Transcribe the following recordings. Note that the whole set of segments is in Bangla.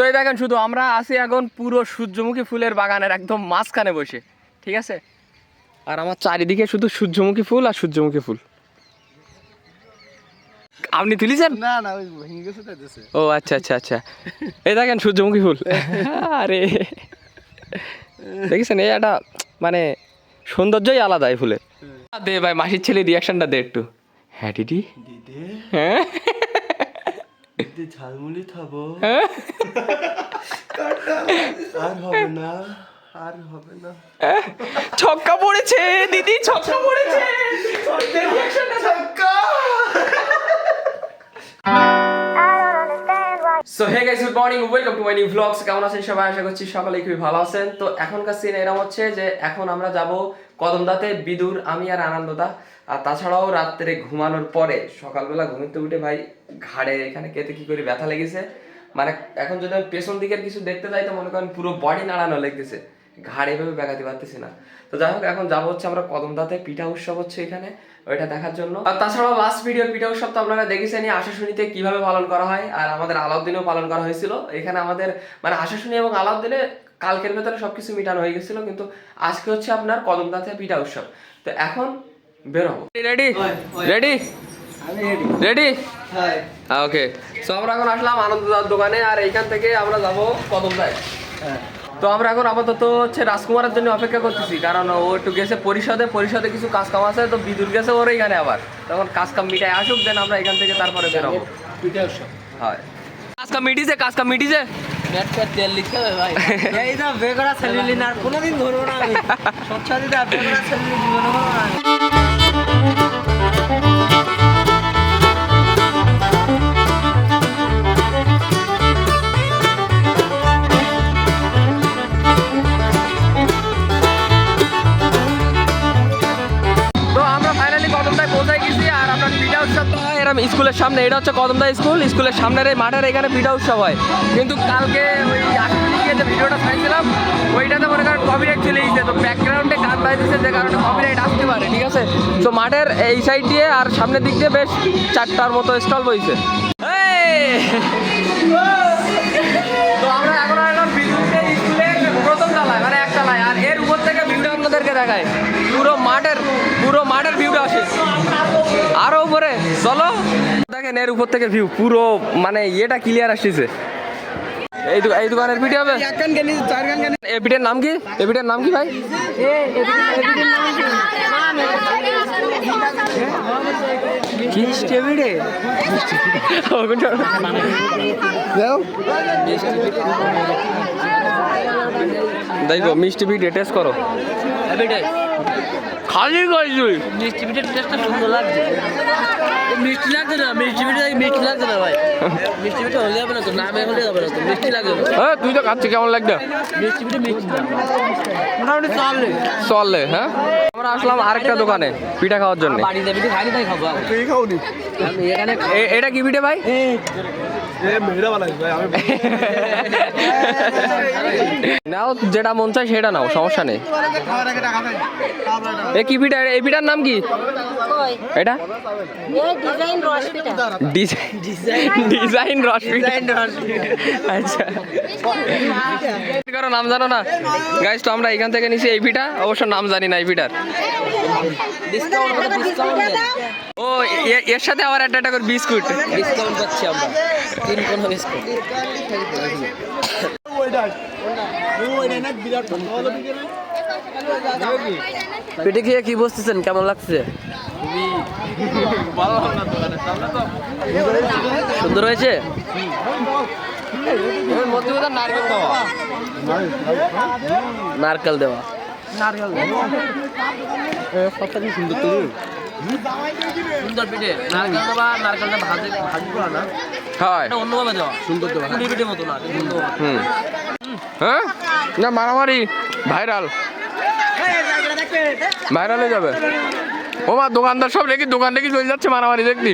তো এই দেখেন শুধু আমরা আছি এখন পুরো সূর্যমুখী ফুলের বাগানের একদম মাঝখানে বসে, ঠিক আছে? আর আমার চারিদিকে শুধু সূর্যমুখী ফুল আর সূর্যমুখী ফুল। আপনি তুলিছেন? না না, ওই ভেঙে গেছে তাই দিছে। ও আচ্ছা আচ্ছা আচ্ছা, এই দেখেন সূর্যমুখী ফুল। আরে দেখেছেন, এই একটা মানে সৌন্দর্যই আলাদা এই ফুলের। দে ভাই, মাসির ছেলে রিয়াকশনটা দে একটু। হ্যাঁ দিদি, দিদি হ্যাঁ দিদি ঝালমুড়ি খাবো। হ্যাঁ আর হবে না, আর হবে না। ছক্কা পড়েছে দিদি, ছক্কা পড়েছে। So hey guys, good morning, welcome to my new vlogs. কেমন আছেন সবাই? আশা করছি সকলেই খুবই ভালো আছেন। তো এখনকার সিন এরকম হচ্ছে যে এখন আমরা যাব কদমদাতে, বিদুর, আমি আর আনন্দদা। আর তাছাড়াও রাত্রে ঘুমানোর পরে সকালবেলা ঘুমিতে উঠে ভাই ঘাড়ে এখানে কেটে কি করে ব্যথা লেগেছে, মানে এখন যদি আমি পেছন দিকের কিছু দেখতে যাই তো মনে করেন পুরো বডি নাড়ানো লেগেছে, ঘাড়ে এভাবে বেগাতে পারতেছি না। তো যাই হোক, এখন যাবো হচ্ছে আমরা কদমদাতে, পিঠা উৎসব হচ্ছে এখানে, ওইটা দেখার জন্য। আর তাছাড়াও লাস্ট ভিডিও পিঠা উৎসব তো আপনারা দেখেছেন আশাশুনিতে কিভাবে পালন করা হয়, আর আমাদের আলাউদ্দিনেও পালন করা হয়েছিল। এখানে আমাদের মানে আশাশুনি এবং আলাউদ্দিনে কালকের ভেতরে সবকিছু মিটানো হয়ে গেছিল, কিন্তু আজকে হচ্ছে আপনার কদমদাতে পিঠা উৎসব। তো এখন বেরোবো। Ready ready ready? Okay, so আমরা এখন আসলাম আনন্দদার দোকানে, আর এইখান থেকে আমরা যাবো কদমদায়। তো আমরা এখন আপাতত হচ্ছে রাজকুমারের জন্য অপেক্ষা করতেছি, কারণ ও একটু গেছে পরিষদে কিছু কাজ কাম আছে, তো বিদুর গেছে ওর এখানে, আবার তখন কাজ কাম মিটাই আসুক, দেন আমরা এখান থেকে তারপরে বেরোবো। হয় কাজ কাম মিটিছে নেট প্যাড তেল লিখতে হবে ভাই। এই না বেগড়া সেলুলিন আর কোনোদিন ধরবো না আমি। সচ্ছা দিদা বেগড়া সেলুলিন জীবনে ধরবো না। স্কুলের সামনে, এটা হচ্ছে কদমদা স্কুলের সামনের এই মাঠের এখানে পিঠা উৎসব হয়। কিন্তু কালকে ওই আশিকে যে ভিডিওটা ছাড়ছিলাম ওইটাতে মনে করেন কপিরাইট চলে গেছে, তো ব্যাকগ্রাউন্ডে গান বাজতেছে যে কারণে কপিরাইট আসতে পারে, ঠিক আছে? তো মাঠের এই সাইড দিয়ে আর সামনের দিক দিয়ে বেশ 4টার মতো স্টল বইছে। তো আমরা এখন আসলাম বিদ্যুতের স্কুলের প্রথম তলায়, মানে একতলায়, আর এর উপর থেকে ভিউটা আপনাদেরকে দেখায়, পুরো মাঠের ভিউটা আসে আরো উপরে। চলো দেখেন, এর উপর থেকে ভিউ পুরো মানে ইয়েটা ক্লিয়ার আসতেছে। এই দোকানের পিঠে হবে। এই পিঠের নাম কি? এই পিঠের নাম কি ভাই? দেখো মিষ্টি পিঠে টেস্ট করো। খালি গাইছুই মিষ্টি পিঠের টেস্টটা সুন্দর লাগছে। মিষ্টি লাগছে না, মিষ্টি লাগছে না ভাই। মিষ্টি পিঠে হলে হবে না তো, নামে হলে হবে না তো, মিষ্টি লাগবে না। হ্যাঁ তুই তো খাচ্ছিস, কেমন লাগছে? মিষ্টি না মোটামুটি চললে। হ্যাঁ আমরা আসলাম আরেকটা দোকানে পিঠা খাওয়ার জন্য। বাড়িতে পিঠে খাই তাই খাবো। তুই খাওনি? আমি এখানে এটা কি পিঠে ভাই? নাও যেটা মন চায় সেটা নাও, সমস্যা নেই। এ কি পিঠা? এই পিঠার নাম কি? এটা ডিজাইন রস পিঠা। আচ্ছা কারো নাম জানো না গাইস? তো আমরা এখান থেকে নিছি এই পিঠা, অবশ্য নাম জানি না এই পিঠার। ও এর সাথে আবার একটা করে বিস্কুট ডিসকাউন্ট পাচ্ছি আমরা, 3 কোন বিস্কুট। পিঠে খেয়ে কি বসতেছেন, কেমন লাগছে? সুন্দর হয়েছে। নারকেল দেওয়া সুন্দর পিঠে। নারকেল দেওয়া, নারকেলটা ভাজবো না, হয় অন্যভাবে দেওয়া সুন্দর দেওয়া, পিঠে মতো না। হ্যাঁ না মারামারি ভাইরাল হয়ে যাবে। ও মা, দোকানদার সব রেখে দোকান রেখে চলে যাচ্ছে মারামারি দেখবি।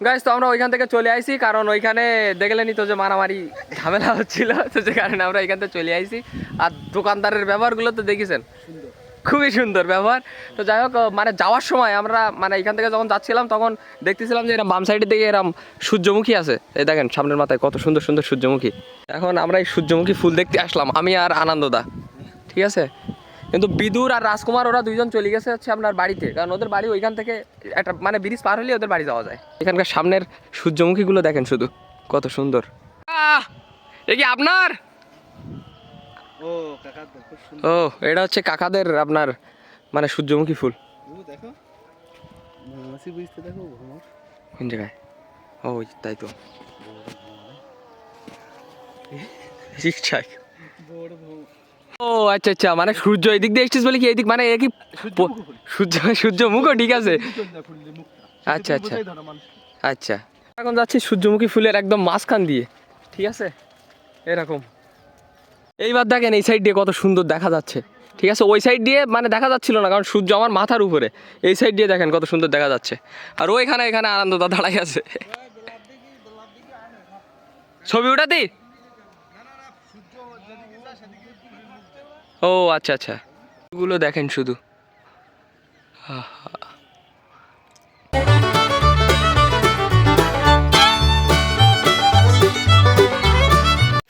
গাইস তো আমরা ওইখান থেকে চলে আইছি, কারণ ওইখানে দেখলেনি তো যে মারামারি ঝামেলা হচ্ছিল, তো যে কারণে আমরা এখান থেকে চলে আইছি। আর দোকানদারের ব্যবহারগুলো তো দেখেছেন, খুবই সুন্দর ব্যবহার। তো যাই হোক, মানে যাওয়ার সময় আমরা মানে এখান থেকে যখন যাচ্ছিলাম তখন দেখতেছিলাম যে এরকম বাম সাইডের দিকে এরকম সূর্যমুখী আছে। এই দেখেন সামনের মাথায় কত সুন্দর সুন্দর সূর্যমুখী। এখন আমরা এই সূর্যমুখী ফুল দেখতে আসলাম, আমি আর আনন্দদা, ঠিক আছে। কিন্তু বিদুর আর রাজকুমার ওরা দুইজন চলে গেছে হচ্ছে আপনার বাড়িতে, কারণ ওদের বাড়ি ওইখান থেকে একটা মানে ব্রিজ পার হলে ওদের বাড়ি যাওয়া যায়। এখানকার সামনের সূর্যমুখীগুলো দেখেন শুধু কত সুন্দর। এ কি আপনার? ও কাকা খুব সুন্দর। ও এটা হচ্ছে কাকাদের আপনার মানে সূর্যমুখী ফুল। দেখো মৌমাছি বুঝতে দেখো ভ্রমর কোন জায়গায়? ও তাই তো ঠিকঠাক। ও আচ্ছা আচ্ছা, মানে সূর্য এদিক দিয়ে এসছিস বলে কি এদিক মানে এ কি সূর্য সূর্যমুখও ঠিক আছে। আচ্ছা আচ্ছা আচ্ছা, এখন যাচ্ছি সূর্যমুখী ফুলের একদম মাঝখান দিয়ে, ঠিক আছে এরকম। এইবার দেখেন এই সাইড দিয়ে কত সুন্দর দেখা যাচ্ছে, ঠিক আছে। ওই সাইড দিয়ে মানে দেখা যাচ্ছিল না কারণ সূর্য আমার মাথার উপরে, এই সাইড দিয়ে দেখেন কত সুন্দর দেখা যাচ্ছে। আর ওইখানে এখানে আনন্দদা দাঁড়াই আছে ছবি উঠাতি। ও আচ্ছা আচ্ছা, গুলো দেখেন শুধু।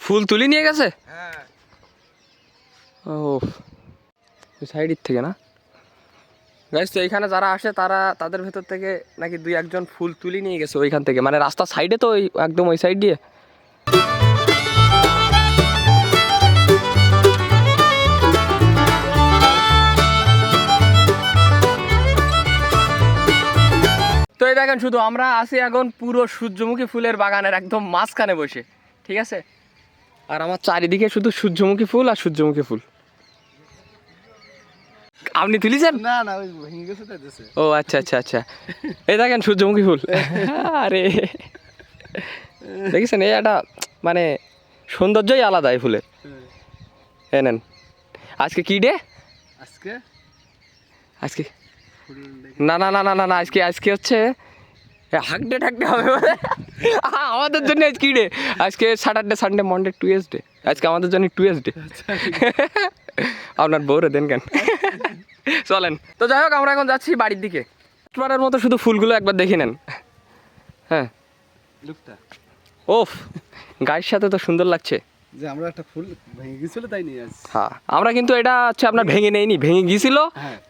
ফুল তুলি নিয়ে গেছে। ও সাইডের থেকে না গাইস, তো এখানে যারা আসে তারা তাদের ভেতর থেকে নাকি দুই একজন ফুল তুলি নিয়ে গেছে ওইখান থেকে, মানে রাস্তার সাইডে তো ওই একদম ওই সাইড দিয়ে। তো এই দেখেন শুধু আমরা আছি এখন পুরো সূর্যমুখী ফুলের বাগানের একদম মাঝখানে বসে, ঠিক আছে। আর আমার চারিদিকে শুধু সূর্যমুখী ফুল আর সূর্যমুখী ফুল। আপনি তুলিছেন? না না ওই ভেঙে গেছে তাই দিছে। ও আচ্ছা আচ্ছা আচ্ছা, এই দেখেন সূর্যমুখী ফুল। আরে দেখেছেন, এই একটা মানে সৌন্দর্যই আলাদা এই ফুলের। এ নেন, আজকে কি ডে? আজকে আজকে ফুল না না না না না না, আজকে আজকে হচ্ছে হাঁকডে ঠাকডে হবে বলে। আমাদের জন্য আজ কি ডে? আজকে স্যাটারডে সানডে মন্ডে টুয়েসডে, আজকে আমাদের জন্য টুয়েসডে। আপনার বউরে দেন কেন? চলেন তো, যাই হোক আমরা এখন যাচ্ছি বাড়ির দিকে। এবারের মতো শুধু ফুলগুলো একবার দেখে নেন। হ্যাঁ লুকটা ওফ, গায়ের সাথে তো সুন্দর লাগছে। যে আমরা একটা ফুল ভেঙে গেছিল তাই নিয়ে আসছি। হ্যাঁ, আমরা কিন্তু এটা হচ্ছে আপনার ভেঙে নেইনি, ভেঙে গিয়েছিল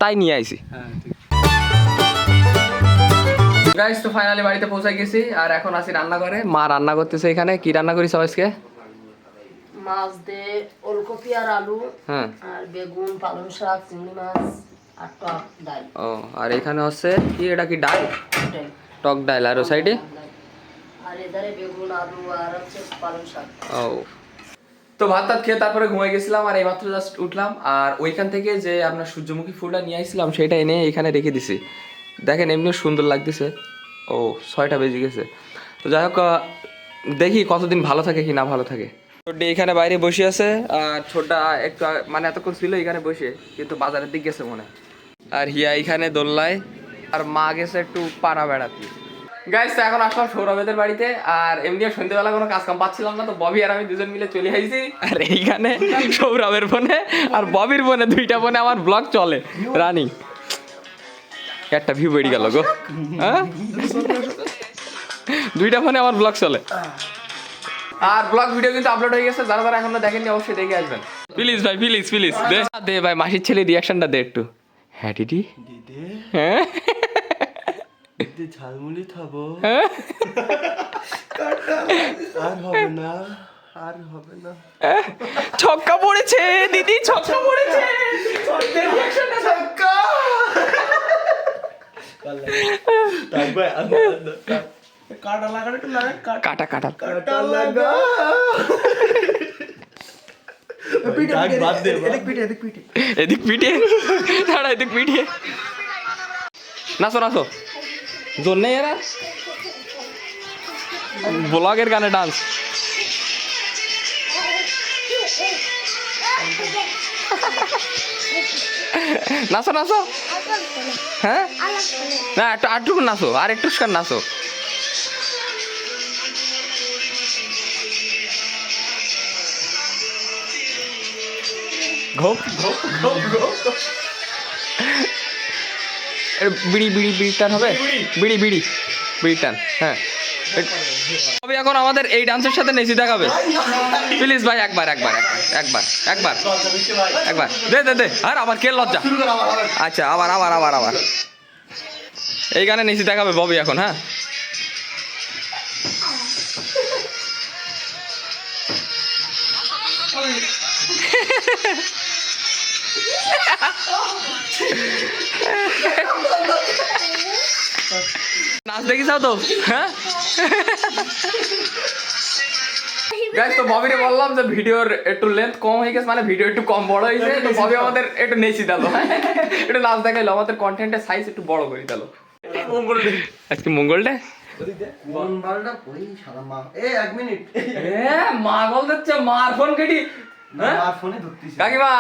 তাই নিয়ে আইছি। হ্যাঁ ঠিক। গাইস তো ফাইনালি বাড়িতে পৌঁছে গেছি আর এখন আছি রান্নাঘরে। মা রান্না করতেছে এখানে। কি রান্না করিস আজকে? মাছ দিয়ে ওলকপি আর আলু, হ্যাঁ, আর বেগুন, পালং শাক, চিংড়ি মাছ আর টক ডাল। ও আর এখানে হচ্ছে কি, এটা কি ডাল? ডাল। টক ডাল। আর ও সাইডে আর এধারে বেগুন, আলু আর হচ্ছে পালং শাক। ও তো ভাত টাত খেয়ে তারপরে ঘুমিয়ে গেছিলাম আর এইমাত্র জাস্ট উঠলাম। আর ওইখান থেকে যে আপনার সূর্যমুখী ফুলটা নিয়ে আসছিলাম সেটা এনে এখানে রেখে দিছি। দেখেন এমনিও সুন্দর লাগতেছে। ও 6টা বেজে গেছে। তো যাই হোক, দেখি কতদিন ভালো থাকে কি না ভালো থাকে। ছোট্টি এখানে বাইরে বসে আছে আর ছোটটা একটু মানে এতক্ষণ ছিল এখানে বসে, কিন্তু বাজারের দিক গেছে মনে হয়। আর হিয়া এখানে দোল্লায়, আর মা গেছে একটু পাড়া বেড়াতে। গাইস তো এখন আসলাম সৌরভেদের বাড়িতে। আর এমনিও সন্ধ্যেবেলা কোনো কাজ কাম পাচ্ছিলাম না, তো ববি আর আমি দুজন মিলে চলে আইছি। আর এইখানে সৌরভের ফোনে আর ববির ফোনে, দুইটা ফোনে আমার ব্লগ চলে রানিং। একটা ভিউ বেড়ে গেল গো। হ্যাঁ, দুইটা ফোনে আমার ব্লগ চলে। আর ব্লগ ভিডিও কিন্তু আপলোড হয়ে গেছে, যারা যারা এখনো দেখেননি অবশ্যই দেখে আসবেন। প্লিজ ভাই, প্লিজ প্লিজ দে দে ভাই, মাসির ছেলে রিয়াকশনটা দে একটু। হ্যাঁ দিদি, দিদি হ্যাঁ দিদি ঝালমুড়ি খাবো। হ্যাঁ আর হবে না, আর হবে না। ছক্কা পড়েছে দিদি, ছক্কা পড়েছে। ছক্কা তাই ভাই কাটা লাগাটা একটু লাগা, কাটা কাটা কাটা লাগা। বাদ দে, এদিক পিঠে এদিক পিঠে। এদিক পিঠে দাঁড়া, এদিক পিঠে নাচো নাচো, জোর নেই এরা ব্লগের গানে ডান্স। নাচো নাচো, হ্যাঁ না একটু আটটুকু নাচো, আর একটু নাচো। ঘোপ ঘোপ ঘোপ ঘোপ। বিড়ি টান হবে, বিড়ি টান। হ্যাঁ তবে এখন আমাদের এই ডান্সের সাথে নেচি দেখাবে প্লিজ ভাই, একবার দে আর আবার কে লজ্জা। আচ্ছা আবার এই গানে নেচি দেখাবে ববি এখন। হ্যাঁ নাচ দেখিসাও তো। হ্যাঁ গাইস, তো ববিরে বললাম যে ভিডিওর একটু লেন্থ কম হয়ে গেছে, মানে ভিডিও একটু কম বড় হয়েছে, তো ববি আমাদের একটু নেচি দিল, একটু নাচ দেখাইলো, আমাদের কন্টেন্টের সাইজ একটু বড় করে দিল। আজকে মঙ্গল ডে, মাগল দিচ্ছে, মার ফোন কেটি, কাকিমা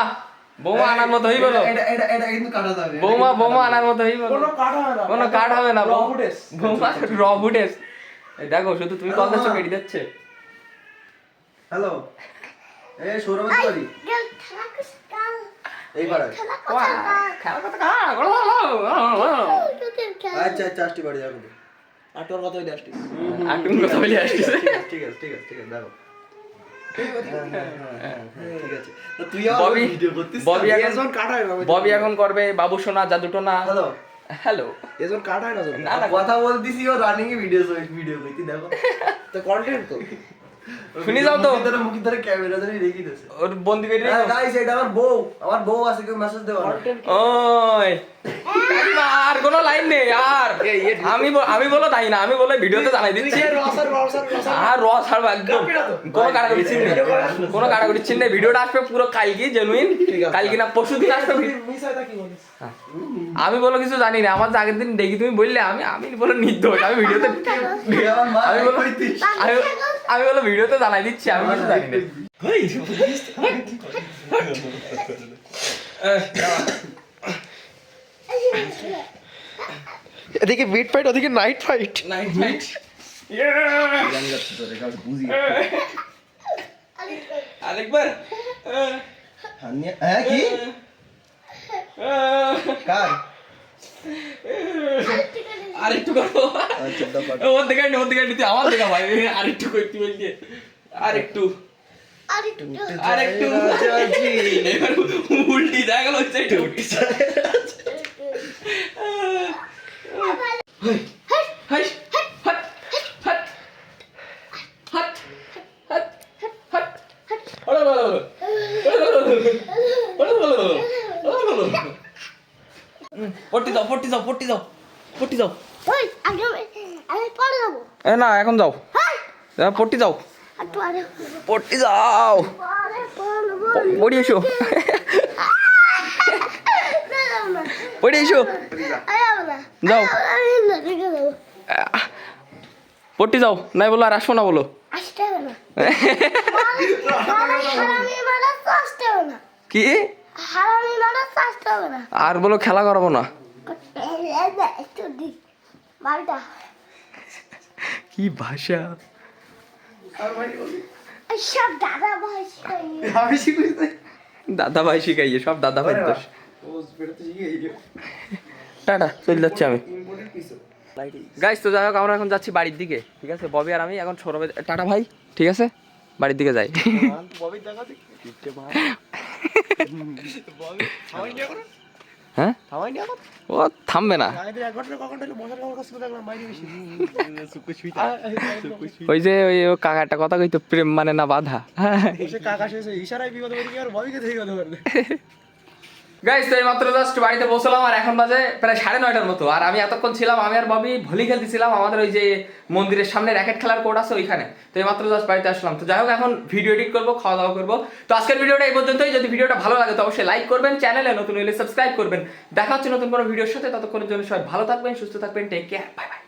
বৌমা আনার মতো হই বলো, বৌমা আনার মতো হই বলো, কোনো কাট হবে না, বৌমা র ফুটেজ। দেখো শুধু তুমি কল দিচ্ছ, কেটে দিচ্ছে। হ্যালো, এ সৌরভ বাড়ি এই পাড়ায়। আচ্ছা আসটি বাড়ি যাবো, আটটার কথা বলে আসটি, আসছে। ঠিক আছে দেখো। ববি এখন করবে বাবু সোনা জাদুটোনা। হ্যালো এজন কাট হয় না, না কথা বলতেছি ও রানিং এ ভিডিও করতে, দেখো তো কন্টেন্ট তো শুনি যাও তো, মুখি ধরে ক্যামেরা ধরে রেখে দিয়েছে ওর বন্দি করে রেখো। গাইস এটা আমার বউ আছে, কেউ মেসেজ দেওয়া ওই কাকিমা আর কোনো লাইন নেই আর, আমি বলো তাই না, আমি বলে ভিডিওতে জানাই দিচ্ছি। আর রস আর একদম কোনো কাটাকুটি চিহ্ন নেই, কোনো কাটাকুটি চিহ্ন নেই। ভিডিওটা আসবে পুরো কালকে জেনুইন, কালকে না পরশু দিন আসবে। আমি বলো কিছু জানি না, আমার আগের দিন দেখি তুমি বললে, আমি বলো নির্দোষ, আমি ভিডিওতে আমি বলো ভিডিওতে জানাই দিচ্ছি, আমি কিছু জানি না। এদিকে বিট ফাইট, ওদিকে নাইট ফাইট। আরেকবার হ্যাঁ কি কার আরেকটু করো, ওর দিকে নিতে আমার দেখা ভাই, আরেকটু করতে বলছি, আরেকটু এবার উল্টি দেখা গেল, হচ্ছে একটু উল্টি। পট্টি যাও এ না এখন যাও, পট্টি যাও, পড়ি এসো, যাও পট্টি যাও, নাই বলো আর আসবো না বলো। কি আর বলো খেলা করাবো না, কি ভাষা, দাদা ভাই শিখাইয়ে, সব দাদা ভাই দোষ। টাটা, চলে যাচ্ছি আমি। গাইস তো যাই হোক, আমরা এখন যাচ্ছি বাড়ির দিকে, ঠিক আছে? ববি আর আমি এখন সৌরভে, টাটা ভাই, ঠিক আছে? বাড়ির দিকে যাই। হ্যাঁ ও থামবে না, ওই যে ওই কাকা একটা কথা কইতো, প্রেম মানে না বাধা। গাইস তো এইমাত্র জাস্ট বাড়িতে পৌঁছলাম, আর এখন বাজে প্রায় 9:30 মতো। আর আমি এতক্ষণ ছিলাম, আমি আর ববি ভলি খেলতেছিলাম আমাদের ওই যে মন্দিরের সামনে র্যাকেট খেলার কোর্ট আছে ওইখানে। তো এইমাত্র জাস্ট বাড়িতে আসলাম। তো যাই হোক, এখন ভিডিও এডিট করবো, খাওয়া দাওয়া করবো। তো আজকের ভিডিওটা এই পর্যন্তই। যদি ভিডিওটা ভালো লাগে তো অবশ্যই লাইক করবেন, চ্যানেলে নতুন হলে সাবস্ক্রাইব করবেন। দেখা হচ্ছে নতুন কোনো ভিডিওর সাথে, ততক্ষণের জন্য সবাই ভালো থাকবেন, সুস্থ থাকবেন, টেক কেয়ার, বাই বাই।